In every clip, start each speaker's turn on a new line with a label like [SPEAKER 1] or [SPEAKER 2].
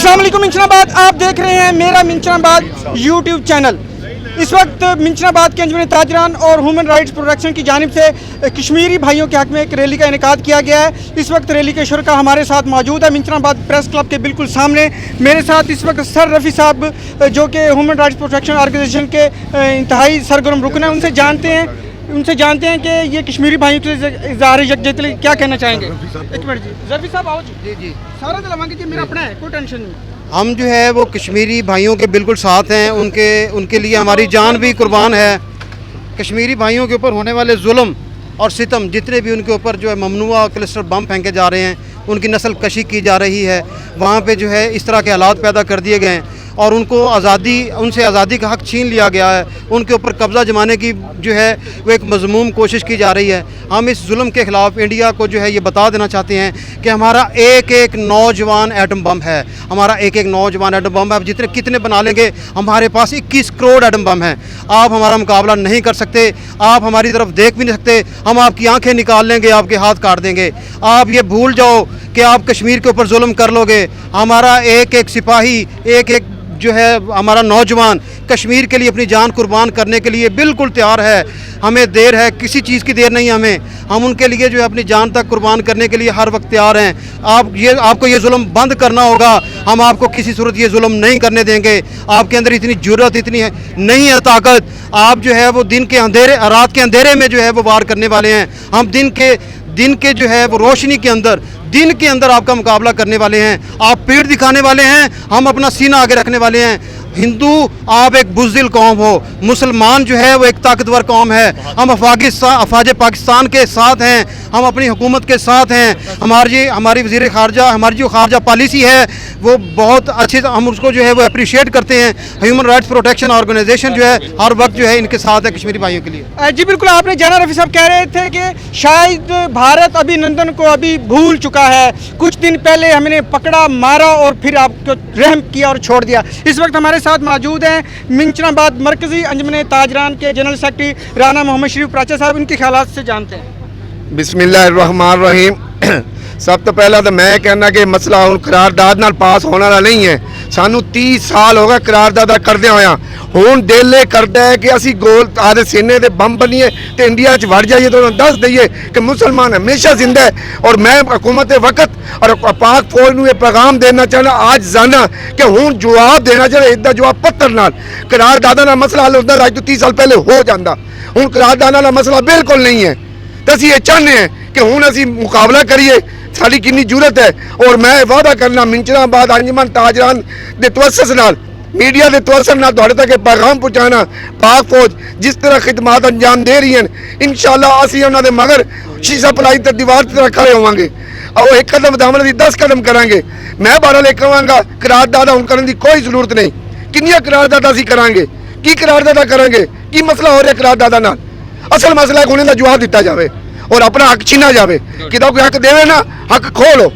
[SPEAKER 1] अस्सलाम वालेकुम मिंचनाबाद, आप देख रहे हैं मेरा मिंचनाबाद यूट्यूब चैनल। इस वक्त मिंचनाबाद के अंजुमन ताजरान और ह्यूमन राइट्स प्रोटेक्शन की जानिब से कश्मीरी भाइयों के हक़ में एक रैली का इनेकाद किया गया है। इस वक्त रैली के शुरका हमारे साथ मौजूद है मिंचनाबाद प्रेस क्लब के बिल्कुल सामने। मेरे साथ इस वक्त सर रफ़ी साहब जो कि ह्यूमन राइट्स प्रोटेक्शन ऑर्गेनाइजेशन के इंतहाई सरगर्म रुकन हैं, उनसे जानते हैं कि ये कश्मीरी भाइयों के इज़हार यकजहती क्या कहना चाहेंगे। एक मिनट जी, रफ़ी साहब आओ जी। जी सारा दिलवाएंगे जी, मेरा अपना है, कोई टेंशन नहीं।
[SPEAKER 2] हम जो है वो कश्मीरी भाइयों के बिल्कुल साथ हैं, उनके लिए हमारी जान भी कुर्बान है। कश्मीरी भाइयों के ऊपर होने वाले जुल्म और सितम, जितने भी उनके ऊपर जो है ममनुआ क्लस्टर बम फेंके जा रहे हैं, उनकी नस्ल कशी की जा रही है, वहाँ पे जो है इस तरह के हालात पैदा कर दिए गए हैं और उनसे आज़ादी का हक़ छीन लिया गया है। उनके ऊपर कब्ज़ा जमाने की जो है वो एक मज़मूम कोशिश की जा रही है। हम इस जुल्म के ख़िलाफ़ इंडिया को जो है ये बता देना चाहते हैं कि हमारा एक नौजवान एटम बम है, हमारा एक नौजवान एटम बम है। आप कितने बना लेंगे, हमारे पास 21 करोड़ एटम बम हैं। आप हमारा मुकाबला नहीं कर सकते, आप हमारी तरफ देख भी नहीं सकते। हम आपकी आँखें निकाल लेंगे, आपके हाथ काट देंगे। आप ये भूल जाओ कि आप कश्मीर के ऊपर जुल्म कर लोगे। हमारा एक सिपाही, एक जो है हमारा नौजवान कश्मीर के लिए अपनी जान कुर्बान करने के लिए बिल्कुल तैयार है। हमें देर है, किसी चीज़ की देर नहीं हमें। हम उनके लिए जो है अपनी जान तक कुर्बान करने के लिए हर वक्त तैयार हैं। आपको ये जुल्म बंद करना होगा। हम आपको किसी सूरत ये जुल्म नहीं करने देंगे। आपके अंदर इतनी जुर्रत इतनी है नहीं है ताकत। आप जो है वो रात के अंधेरे में जो है वो वार करने वाले हैं। हम दिन के जो है वो रोशनी के अंदर आपका मुकाबला करने वाले हैं। आप पीठ दिखाने वाले हैं, हम अपना सीना आगे रखने वाले हैं। हिंदू आप एक बुज़दिल कौम हो, मुसलमान जो है वो एक ताकतवर कौम है। हम अफवाज पाकिस्तान के साथ हैं, हम अपनी हुकूमत के साथ हैं। हमारी वज़ीर ख़ारजा, हमारी जो ख़ारजा पॉलिसी है वो बहुत अच्छी, हम उसको जो है वो अप्रिशिएट करते हैं। ह्यूमन राइट्स प्रोटेक्शन ऑर्गेनाइजेशन जो है हर वक्त जो है इनके साथ है कश्मीरी भाइयों के लिए।
[SPEAKER 1] जी बिल्कुल, आपने जाना रफ़ी साहब कह रहे थे कि शायद भारत अभिनंदन को अभी भूल चुका है। कुछ दिन पहले हमने पकड़ा, मारा और फिर आपको रहम किया और छोड़ दिया। इस वक्त हमारे साथ मौजूद हैं मिंचनाबाद मरकज़ी अंजुमन ताजरान के जनरल सेक्रेटरी राना मोहम्मद शरीफ प्राचा साहब। इनके ख्यालात से जानते हैं।
[SPEAKER 3] बिस्मिल्लाहिर्रहमानिर्रहीम। सब तो पहला तो मैं कहना कि मसला हुण करारदाद नाल पास होने वाला नहीं है। सानू 30 साल हो गए करारदादा करदे होया। हुण दिल ये करदा है कि असी गोल आदे सीने दे बम बनीए ते इंडिया च वड़ जाइए तो दस दईए कि मुसलमान हमेशा जिंदा है। और मैं हुकूमत वक्त और पाक फौज नूं ये पैगाम देना चाहना आज जाना कि हुण जवाब देना चाहिए। इदा जवाब पत्थर नाल करारदादा नाल मसला हल होंदा, अज तो 30 साल पहले हो जाता। हुण करारदादा नाल मसला बिल्कुल नहीं है। तो असीं ये चाहते हैं कि हुण असीं मुकाबला करिए, साड़ी कितनी जरूरत है। और मैं वादा करना मिंचनाबाद अंजुमन ताजरान दे तवस्सुस नाल, मीडिया के तवस्सुस नाल तुहाडे तक पैगाम पहुँचाना, पाक फौज जिस तरह खिदमात अंजाम दे रही हैं, इंशाअल्लाह असीं उन्हां दे मगर शीशा पलाई ते दीवार की तरह खड़े होवांगे और एक कदम दामन दी 10 कदम करांगे। मैं बहरहाल ये कहांगा करारदादा हुण करन दी कोई जरूरत नहीं। कितनियां करारदादा असीं करांगे, की करारदादा करांगे, की मसला हो रहा करारदादा नाल। असल मसला है कि उन्हें जवाब दिता जाए और अपना हक छीना जाए। कि कोई हक देवे ना, हक खोलो।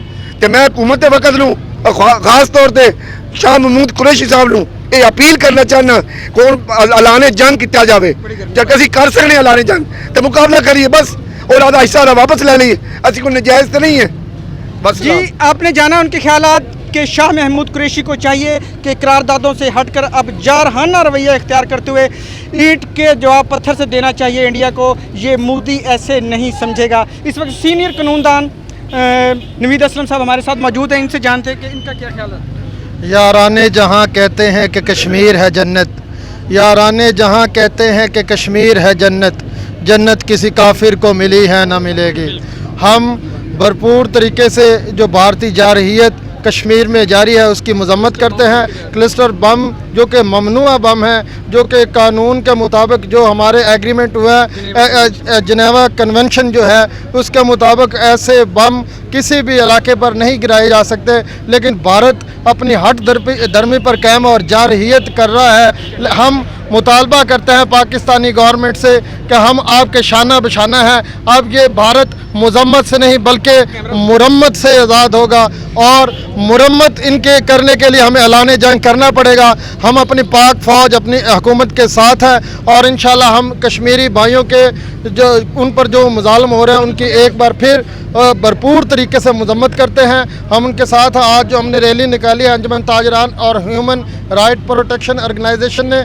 [SPEAKER 3] तो मैं हुकूमत वक्त नूं खास तौर पर शाह महमूद कुरैशी साहब नूं ये अपील करना चाहना कौन ऐलाने जंग किया जाए। जब असीं कर सकते ऐलाने जंग तो मुकाबला करिए बस, और आधा हिस्सा वापस ले लीए। असी कोई नजायज़ तो नहीं है बस
[SPEAKER 1] जी। आपने जाना उनके ख्यालात कि शाह महमूद कुरैशी को चाहिए कि करारदादों से हटकर अब जारहाना रवैया इख्तियार करते हुए ईंट के जवाब पत्थर से देना चाहिए इंडिया को। ये मोदी ऐसे नहीं समझेगा। इस वक्त सीनियर कानूनदान नवीद असलम साहब हमारे साथ मौजूद हैं, इनसे जानते हैं कि इनका क्या ख्याल है।
[SPEAKER 4] याराने जहाँ कहते हैं कि कश्मीर है जन्नत, याराने जहाँ कहते हैं कि कश्मीर है जन्नत, जन्नत किसी काफिर को मिली है ना मिलेगी। हम भरपूर तरीके से जो भारतीय जारहियत कश्मीर में जारी है उसकी मजम्मत करते हैं। क्लस्टर बम जो कि ममनुआ बम है, जो कि कानून के मुताबिक जो हमारे एग्रीमेंट हुआ है, जनेवा कन्वेंशन जो है उसके मुताबिक ऐसे बम किसी भी इलाके पर नहीं गिराए जा सकते। लेकिन भारत अपनी हट दरमी पर कायम और जारहियत कर रहा है। हम मुतालबा करते हैं पाकिस्तानी गवर्नमेंट से कि हम आपके शाना बशाना हैं। अब ये भारत मजम्मत से नहीं बल्कि मुरम्मत से आज़ाद होगा और मुरम्मत इनके करने के लिए हमें ऐलान जंग करना पड़ेगा। हम अपनी पाक फ़ौज अपनी हुकूमत के साथ हैं और इंशाल्लाह हम कश्मीरी भाइयों के जो उन पर जो मुजालम हो रहे हैं उनकी एक बार फिर भरपूर तरीके से मजम्मत करते हैं। हम उनके साथ आज जो हमने रैली निकाली है अंजुमन ताजरान और ह्यूमन राइट प्रोटेक्शन ऑर्गेनाइजेशन ने,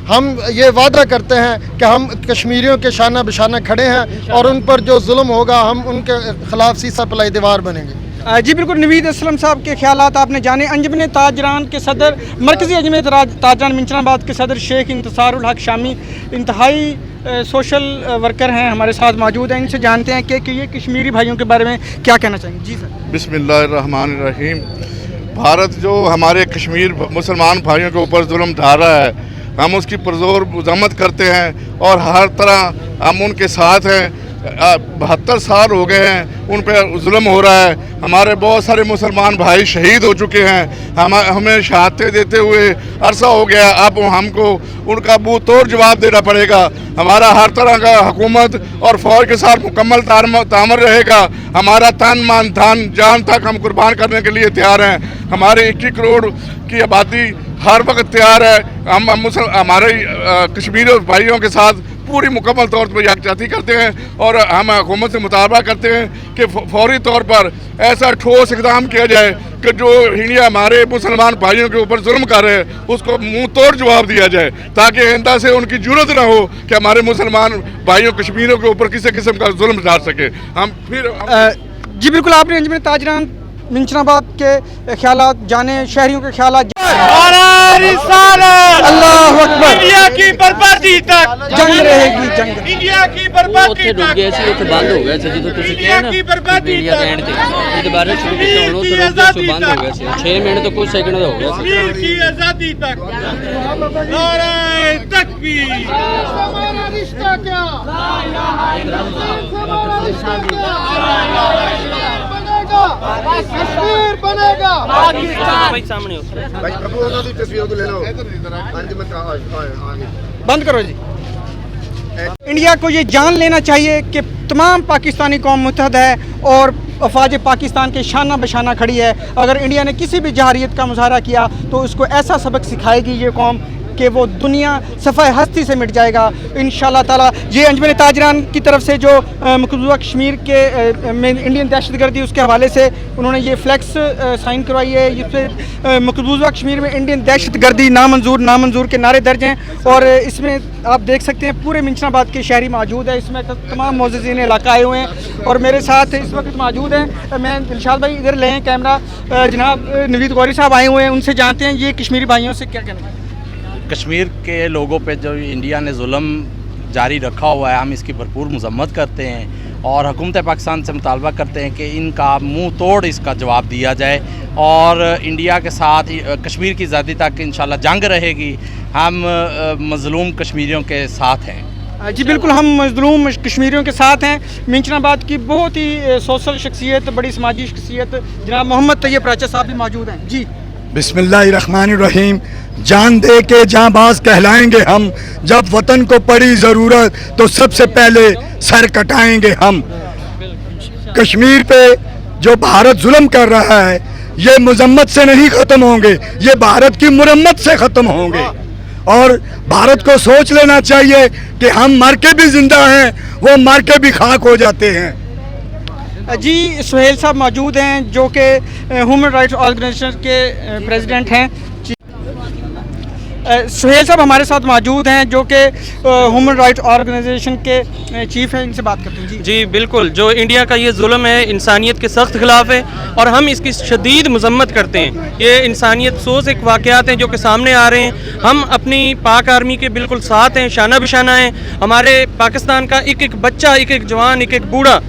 [SPEAKER 4] हम ये वादा करते हैं कि हम कश्मीरियों के शाना बशाना खड़े हैं और उन पर जो जुल्म होगा हम उनके खिलाफ सीसा पलाई दीवार बनेंगे।
[SPEAKER 1] जी बिल्कुल, नवीद असलम साहब के ख्यालात आपने जाने। अंजुमन ताजरान के सदर, मरकज़ी अंजुमन ताजरान मिंचनाबाद के सदर शेख इंतसारुल हक शामी इंतहाई सोशल वर्कर हैं, हमारे साथ मौजूद हैं। इनसे जानते हैं कि ये कश्मीरी भाइयों के बारे में क्या कहना चाहेंगे। जी सर।
[SPEAKER 5] बिस्मिल्लाहिर्रहमानिर्रहीम। भारत जो हमारे कश्मीर मुसलमान भाइयों के ऊपर जुल्म ढा रहा है, हम उसकी पुरजोर मज़म्मत करते हैं और हर तरह हम उनके साथ हैं। 72 साल हो गए हैं उन पर जुल्म हो रहा है। हमारे बहुत सारे मुसलमान भाई शहीद हो चुके हैं, हमें शहादतें देते हुए अरसा हो गया। अब हमको उनका मुँह तोड़ जवाब देना पड़ेगा। हमारा हर तरह का हुकूमत और फ़ौज के साथ मुकम्मल तामर रहेगा। हमारा तन मन धन जान तक हम कुर्बान करने के लिए तैयार हैं। हमारे 21 करोड़ की आबादी हर वक्त तैयार है। हम हमारे कश्मीरी भाइयों के साथ पूरी मुकम्मल तौर पर यकजहती करते हैं और हम हुकूमत से मुतालबा करते हैं कि फौरी तौर पर ऐसा ठोस इक़दाम किया जाए कि जो इंडिया हमारे मुसलमान भाइयों के ऊपर जुल्म कर रहे हैं उसको मुंह तोड़ जवाब दिया जाए, ताकि आइंदा से उनकी जरूरत ना हो कि हमारे मुसलमान भाइयों कश्मीरियों के ऊपर किसी किस्म का जुल्म डाल सके। हम फिर
[SPEAKER 1] जी बिल्कुल, आपने अंजुमन ताजरान मिंचनाबाद के ख्यालात जाने, शहरियों के ख्यालात। अल्लाह अकबर।
[SPEAKER 6] इंडिया की बर्बादी तक
[SPEAKER 1] जंग रहेगी, जंग।
[SPEAKER 6] इंडिया की बर्बादी तक।
[SPEAKER 7] गए सी उत्थे बंद हो गया सी जिद्दों तुसीं कहा ना
[SPEAKER 6] की बर्बादी
[SPEAKER 7] इंडिया कहण ते ये दोबारा शुरू किया होणो तो बंद हो गया सी 6 मिनट तो कुछ सेकंड हो गया सी।
[SPEAKER 6] कश्मीर की आजादी तक। नारे तकबीर। हमारा रिश्ता क्या? कश्मीर बनेगा।
[SPEAKER 7] भाई सामने हो
[SPEAKER 1] बंद करो जी। इंडिया को ये जान लेना चाहिए कि तमाम पाकिस्तानी कौम मुत्तहद है और अफवाज पाकिस्तान के शाना बशाना खड़ी है। अगर इंडिया ने किसी भी जहारियत का मुजाहरा किया तो उसको ऐसा सबक सिखाएगी ये कौम कि वो दुनिया सफ़ाए हस्ती से मिट जाएगा इंशाल्लाह ताला। ये अंजुमन ताजरान की तरफ से जो मकबूजा कश्मीर के में इंडियन दहशतगर्दी उसके हवाले से उन्होंने ये फ्लैक्स साइन करवाई है। इससे मकबूजा कश्मीर में इंडियन दहशतगर्दी नामंजूर नामंजूर के नारे दर्ज हैं और इसमें आप देख सकते हैं पूरे मिंचनाबाद के शहरी मौजूद है। इसमें तमाम मोअज़्ज़िज़ीन इलाका आए हुए हैं और मेरे साथ इस वक्त मौजूद हैं। मैं दिलशाद भाई इधर लें कैमरा, जनाब नवीद गौरी साहब आए हुए हैं, उनसे जानते हैं ये कश्मीरी भाइयों से क्या कहना है।
[SPEAKER 8] कश्मीर के लोगों पे जो इंडिया ने जुल्म जारी रखा हुआ है, हम इसकी भरपूर मजम्मत करते हैं और हुकूमत पाकिस्तान से मुतालबा करते हैं कि इनका मुंह तोड़ इसका जवाब दिया जाए और इंडिया के साथ कश्मीर की आज़ादी तक इंशाल्लाह जंग रहेगी। हम मज़लूम कश्मीरियों के साथ हैं।
[SPEAKER 1] जी बिल्कुल, हम मज़लूम कश्मीरियों के साथ हैं। मिंचनाबाद की बहुत ही सोशल शख्सियत, बड़ी समाजी शख्सियत जनाब मोहम्मद तैयब राचा साहब भी मौजूद हैं। जी
[SPEAKER 9] बिस्मिल्लाहिर्रहमानिर्रहीम। जान दे के जांबाज कहलाएंगे हम, जब वतन को पड़ी ज़रूरत तो सबसे पहले सर कटाएंगे हम। कश्मीर पे जो भारत जुल्म कर रहा है ये मजम्मत से नहीं ख़त्म होंगे, ये भारत की मुरम्मत से ख़त्म होंगे। और भारत को सोच लेना चाहिए कि हम मर के भी ज़िंदा हैं, वो मर के भी खाक हो जाते हैं।
[SPEAKER 1] जी सुहेल साहब मौजूद हैं जो कि ह्यूमन राइट्स ऑर्गेनाइजेशन के प्रेसिडेंट हैं। सुहेल साहब हमारे साथ मौजूद हैं जो कि ह्यूमन राइट्स ऑर्गेनाइजेशन के चीफ हैं, इनसे बात करते हैं।
[SPEAKER 7] जी बिल्कुल, जो इंडिया का ये जुल्म है इंसानियत के सख्त खिलाफ है और हम इसकी शदीद मजम्मत करते हैं। ये इंसानियत सोच एक वाक़यात हैं जो कि सामने आ रहे हैं। हम अपनी पाक आर्मी के बिल्कुल साथ हैं, शाना बिशाना हैं। हमारे पाकिस्तान का एक एक बच्चा, एक एक जवान, एक एक बूढ़ा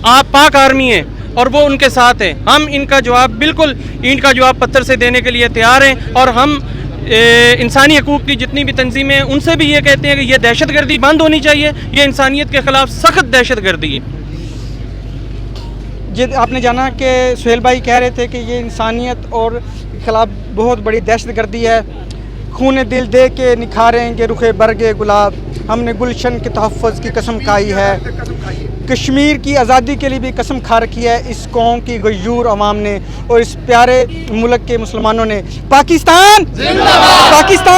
[SPEAKER 7] आप पाक आर्मी है और वो उनके साथ हैं। हम इनका जवाब बिल्कुल इनका जवाब पत्थर से देने के लिए तैयार हैं और हम इंसानी हकूक़ की जितनी भी तंजीमें हैं उनसे भी ये कहते हैं कि ये दहशतगर्दी बंद होनी चाहिए, ये इंसानियत के ख़िलाफ़ सख्त दहशतगर्दी है।
[SPEAKER 1] जी आपने जाना कि सुहेल भाई कह रहे थे कि ये इंसानियत और ख़िलाफ़ बहुत बड़ी दहशतगर्दी है। खून दिल दे के निखारेंगे रुखे बरगे गुलाब, हमने गुलशन के तहफ़्फ़ुज़ की कसम खाई है। कश्मीर की आज़ादी के लिए भी कसम खा रखी है इस कौम की गयूर अवाम ने और इस प्यारे मुल्क के मुसलमानों ने। पाकिस्तान जिंदाबाद, पाकिस्तान।